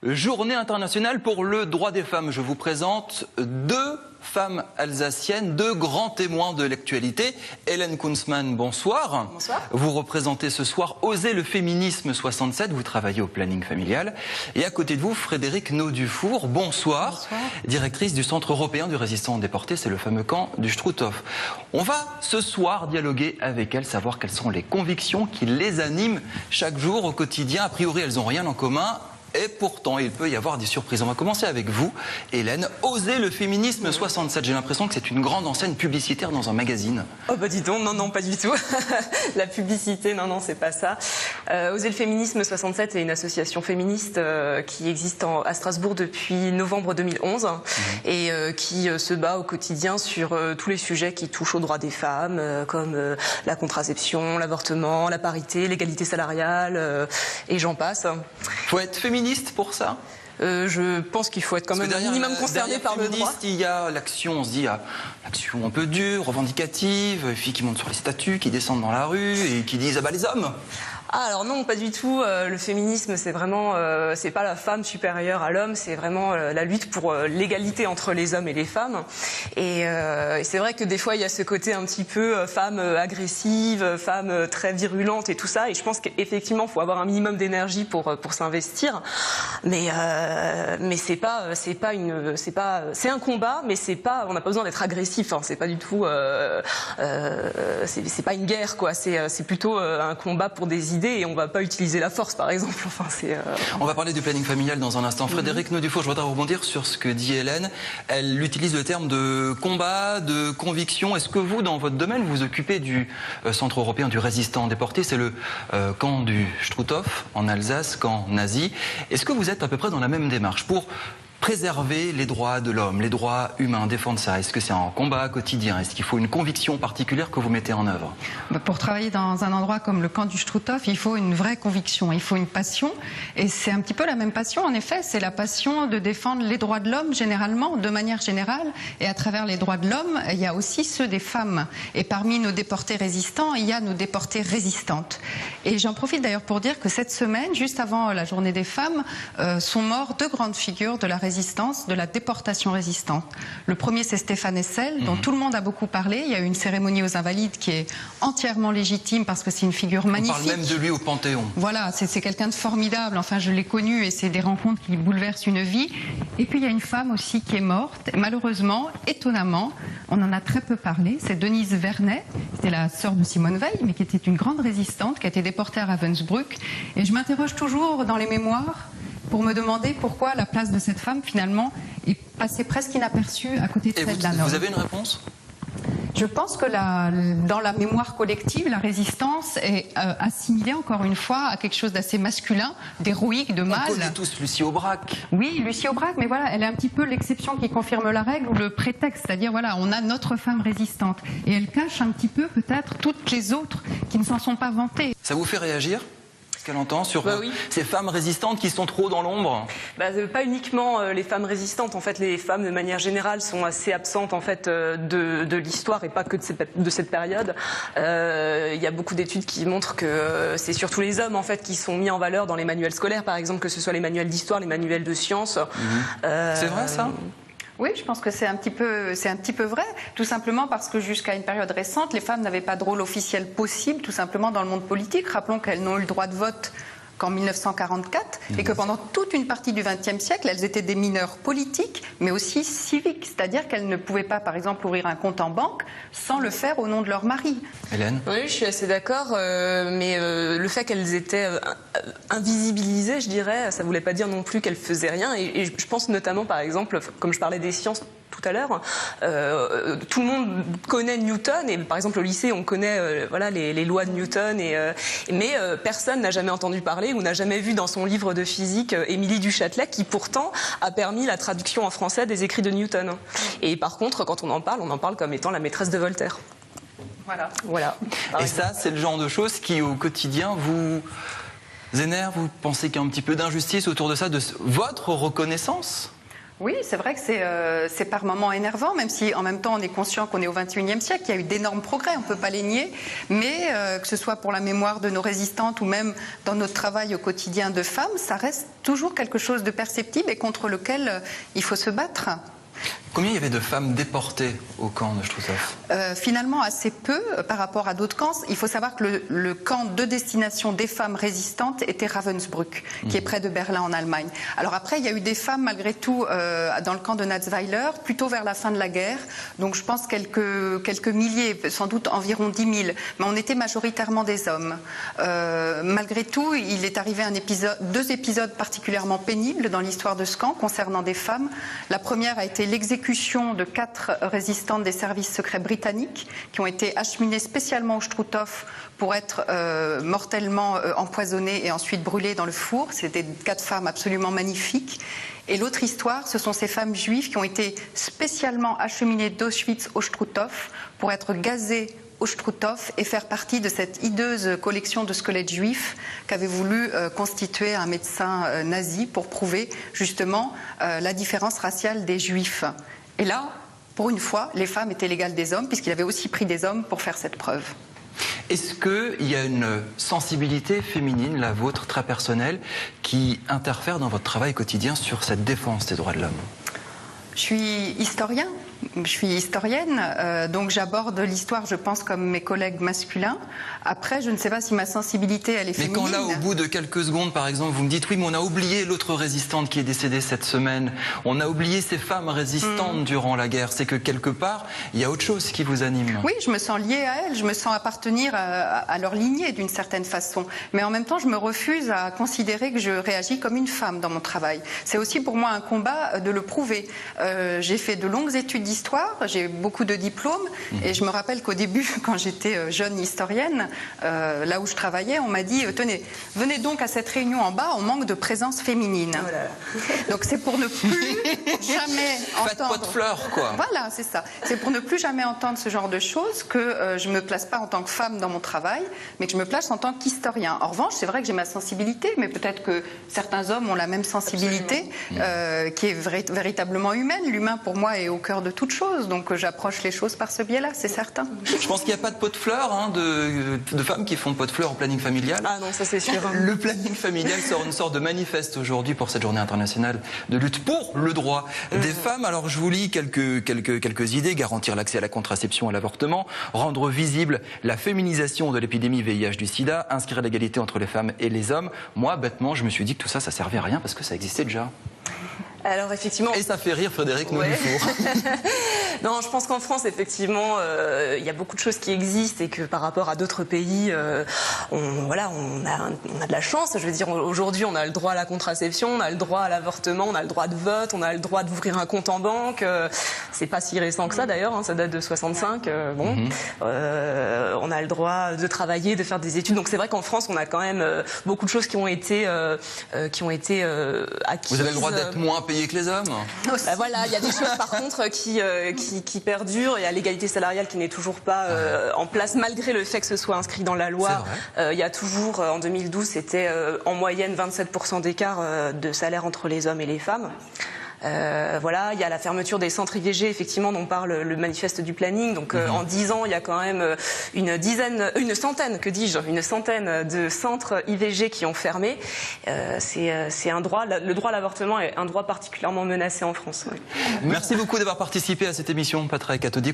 Journée internationale pour le droit des femmes. Je vous présente deux femmes alsaciennes, deux grands témoins de l'actualité. Hélène Kunzmann, bonsoir. Bonsoir. Vous représentez ce soir Osez le féminisme 67, vous travaillez au planning familial. Et à côté de vous, Frédérique Naud-Dufour, bonsoir. Bonsoir. Directrice du Centre européen du résistant déporté, c'est le fameux camp du Struthof. On va ce soir dialoguer avec elles, savoir quelles sont les convictions qui les animent chaque jour au quotidien. A priori, elles n'ont rien en commun. Et pourtant, il peut y avoir des surprises. On va commencer avec vous, Hélène. Osez le féminisme 67. J'ai l'impression que c'est une grande enseigne publicitaire dans un magazine. Oh bah dis donc, non, pas du tout. La publicité, non, c'est pas ça. Osez le féminisme 67 est une association féministe qui existe à Strasbourg depuis novembre 2011 et qui se bat au quotidien sur tous les sujets qui touchent aux droits des femmes, comme la contraception, l'avortement, la parité, l'égalité salariale, et j'en passe. Faut être féministe pour ça? Je pense qu'il faut être quand même un minimum concerné par le droit. Il y a l'action, on se dit, l'action un peu dure, revendicative, les filles qui montent sur les statues, qui descendent dans la rue et qui disent « ah bah les hommes ». Ah alors non, pas du tout. Le féminisme, c'est vraiment, c'est pas la femme supérieure à l'homme, c'est vraiment la lutte pour l'égalité entre les hommes et les femmes. Et c'est vrai que des fois, il y a ce côté un petit peu femme agressive, femme très virulente et tout ça. Et je pense qu'effectivement, il faut avoir un minimum d'énergie pour s'investir. Mais c'est un combat, mais c'est pas, on n'a pas besoin d'être agressif. Hein, c'est pas du tout, c'est pas une guerre quoi. C'est plutôt un combat pour des idées. Et on ne va pas utiliser la force, par exemple. Enfin, on va parler du planning familial dans un instant. Frédérique Naud-Dufour, je voudrais rebondir sur ce que dit Hélène. Elle utilise le terme de combat, de conviction. Est-ce que vous, dans votre domaine, vous occupez du Centre européen du résistant déporté? C'est le camp du Struthof, en Alsace, camp nazi. Est-ce que vous êtes à peu près dans la même démarche pour préserver les droits de l'homme, les droits humains, défendre ça? Est-ce que c'est un combat quotidien? Est-ce qu'il faut une conviction particulière que vous mettez en œuvre? Pour travailler dans un endroit comme le camp du Struthof, il faut une vraie conviction, il faut une passion. Et c'est un petit peu la même passion, en effet. C'est la passion de défendre les droits de l'homme, généralement, de manière générale. Et à travers les droits de l'homme, il y a aussi ceux des femmes. Et parmi nos déportés résistants, il y a nos déportées résistantes. Et j'en profite d'ailleurs pour dire que cette semaine, juste avant la journée des femmes, sont morts deux grandes figures de la résistance, de la déportation résistante. Le premier, c'est Stéphane Hessel, dont tout le monde a beaucoup parlé. Il y a eu une cérémonie aux Invalides qui est entièrement légitime parce que c'est une figure magnifique. On parle même de lui au Panthéon. Voilà, c'est quelqu'un de formidable. Enfin, je l'ai connu et c'est des rencontres qui bouleversent une vie. Et puis, il y a une femme aussi qui est morte. Malheureusement, étonnamment, on en a très peu parlé. C'est Denise Vernet. C'était la sœur de Simone Veil, mais qui était une grande résistante, qui a été déportée à Ravensbrück. Et je m'interroge toujours dans les mémoires pour me demander pourquoi la place de cette femme, finalement, est passée presque inaperçue à côté de celle d'un homme. Vous avez une réponse ? Je pense que dans la mémoire collective, la résistance est assimilée, encore une fois, à quelque chose d'assez masculin, d'héroïque, de mâle. On connaît tous Lucie Aubrac. Oui, Lucie Aubrac, mais voilà, elle est un petit peu l'exception qui confirme la règle, ou le prétexte, c'est-à-dire, voilà, on a notre femme résistante. Et elle cache un petit peu, peut-être, toutes les autres qui ne s'en sont pas vantées. Ça vous fait réagir ? Qu'elle entend sur oui. Ces femmes résistantes qui sont trop dans l'ombre? Pas uniquement les femmes résistantes. En fait, les femmes, de manière générale, sont assez absentes en fait, de l'histoire et pas que de cette période. Il y a beaucoup d'études qui montrent que c'est surtout les hommes en fait, qui sont mis en valeur dans les manuels scolaires, par exemple, que ce soit les manuels d'histoire, les manuels de sciences. C'est vrai ça? Oui, je pense que c'est un petit peu vrai, tout simplement parce que jusqu'à une période récente, les femmes n'avaient pas de rôle officiel possible, tout simplement dans le monde politique. Rappelons qu'elles n'ont eu le droit de vote qu'en 1944 et que pendant toute une partie du XXe siècle, elles étaient des mineurs politiques, mais aussi civiques, c'est-à-dire qu'elles ne pouvaient pas, par exemple, ouvrir un compte en banque sans le faire au nom de leur mari. Hélène? Oui, je suis assez d'accord, mais le fait qu'elles étaient invisibilisées, je dirais, ça ne voulait pas dire non plus qu'elles faisaient rien. Et je pense notamment, par exemple, comme je parlais des sciences tout à l'heure, tout le monde connaît Newton et par exemple au lycée on connaît voilà, les lois de Newton mais personne n'a jamais entendu parler ou n'a jamais vu dans son livre de physique Émilie du Châtelet qui pourtant a permis la traduction en français des écrits de Newton. Et par contre quand on en parle comme étant la maîtresse de Voltaire. Voilà. Et ça c'est le genre de choses qui au quotidien vous énerve, vous pensez qu'il y a un petit peu d'injustice autour de ça, de votre reconnaissance? Oui, c'est vrai que c'est par moments énervant, même si en même temps on est conscient qu'on est au XXIe siècle, qu'il y a eu d'énormes progrès, on ne peut pas les nier, mais que ce soit pour la mémoire de nos résistantes ou même dans notre travail au quotidien de femmes, ça reste toujours quelque chose de perceptible et contre lequel il faut se battre. Combien il y avait de femmes déportées au camp de Struthof? Finalement, assez peu par rapport à d'autres camps. Il faut savoir que le camp de destination des femmes résistantes était Ravensbrück, qui est près de Berlin en Allemagne. Alors après, il y a eu des femmes malgré tout dans le camp de Natzweiler, plutôt vers la fin de la guerre. Donc je pense quelques milliers, sans doute environ 10 000. Mais on était majoritairement des hommes. Malgré tout, il est arrivé deux épisodes particulièrement pénibles dans l'histoire de ce camp concernant des femmes. La première a été l'exécution de 4 résistantes des services secrets britanniques qui ont été acheminées spécialement au Struthof pour être mortellement empoisonnées et ensuite brûlées dans le four. C'était 4 femmes absolument magnifiques. Et l'autre histoire, ce sont ces femmes juives qui ont été spécialement acheminées d'Auschwitz au Struthof pour être gazées au Struthof et faire partie de cette hideuse collection de squelettes juifs qu'avait voulu constituer un médecin nazi pour prouver justement la différence raciale des juifs. Et là, pour une fois, les femmes étaient l'égale des hommes puisqu'il avait aussi pris des hommes pour faire cette preuve. Est-ce qu'il y a une sensibilité féminine, la vôtre, très personnelle, qui interfère dans votre travail quotidien sur cette défense des droits de l'homme? Je suis historienne, donc j'aborde l'histoire, je pense, comme mes collègues masculins. Après, je ne sais pas si ma sensibilité, elle est féminine. Mais quand là, au bout de quelques secondes, par exemple, vous me dites, oui, mais on a oublié l'autre résistante qui est décédée cette semaine, on a oublié ces femmes résistantes durant la guerre, c'est que quelque part, il y a autre chose qui vous anime. Oui, je me sens liée à elles, je me sens appartenir à leur lignée d'une certaine façon. Mais en même temps, je me refuse à considérer que je réagis comme une femme dans mon travail. C'est aussi pour moi un combat de le prouver. J'ai fait de longues études d'histoire, j'ai beaucoup de diplômes et je me rappelle qu'au début, quand j'étais jeune historienne, là où je travaillais, on m'a dit tenez, venez donc à cette réunion en bas, on manque de présence féminine. Oh là là. Donc c'est pour ne plus jamais entendre... Faites pas de fleurs, quoi. Voilà, c'est ça. C'est pour ne plus jamais entendre ce genre de choses que je me place pas en tant que femme dans mon travail, mais que je me place en tant qu'historien. En revanche, c'est vrai que j'ai ma sensibilité, mais peut-être que certains hommes ont la même sensibilité qui est véritablement humaine. L'humain, pour moi, est au cœur de toute chose, donc j'approche les choses par ce biais-là, c'est certain. Je pense qu'il n'y a pas de pot de fleurs de femmes qui font pot de fleurs au planning familial. Ah non, ça c'est sûr. Le planning familial sort une sorte de manifeste aujourd'hui pour cette journée internationale de lutte pour le droit des femmes. Alors je vous lis quelques idées: garantir l'accès à la contraception et à l'avortement, rendre visible la féminisation de l'épidémie VIH du sida, inscrire l'égalité entre les femmes et les hommes. Moi, bêtement, je me suis dit que tout ça, ça servait à rien parce que ça existait déjà. Alors effectivement... Et ça fait rire Frédéric Naudufour. Non, je pense qu'en France, effectivement, il y a beaucoup de choses qui existent et que par rapport à d'autres pays, on a de la chance. Je veux dire, aujourd'hui, on a le droit à la contraception, on a le droit à l'avortement, on a le droit de vote, on a le droit d'ouvrir un compte en banque. C'est pas si récent que ça d'ailleurs, hein, ça date de 65. On a le droit de travailler, de faire des études. Donc c'est vrai qu'en France, on a quand même beaucoup de choses qui ont été acquises. Vous avez le droit d'être moins payé que les hommes. Bah voilà, il y a des choses par contre qui perdurent. Il y a l'égalité salariale qui n'est toujours pas en place malgré le fait que ce soit inscrit dans la loi. Il y a toujours, en 2012, c'était en moyenne 27% d'écart de salaire entre les hommes et les femmes. Voilà, il y a la fermeture des centres IVG, effectivement, dont parle le manifeste du planning. Donc, en 10 ans, il y a quand même une centaine de centres IVG qui ont fermé. C'est un droit, le droit à l'avortement est un droit particulièrement menacé en France. Ouais. Merci beaucoup d'avoir participé à cette émission, Patrick Catodi.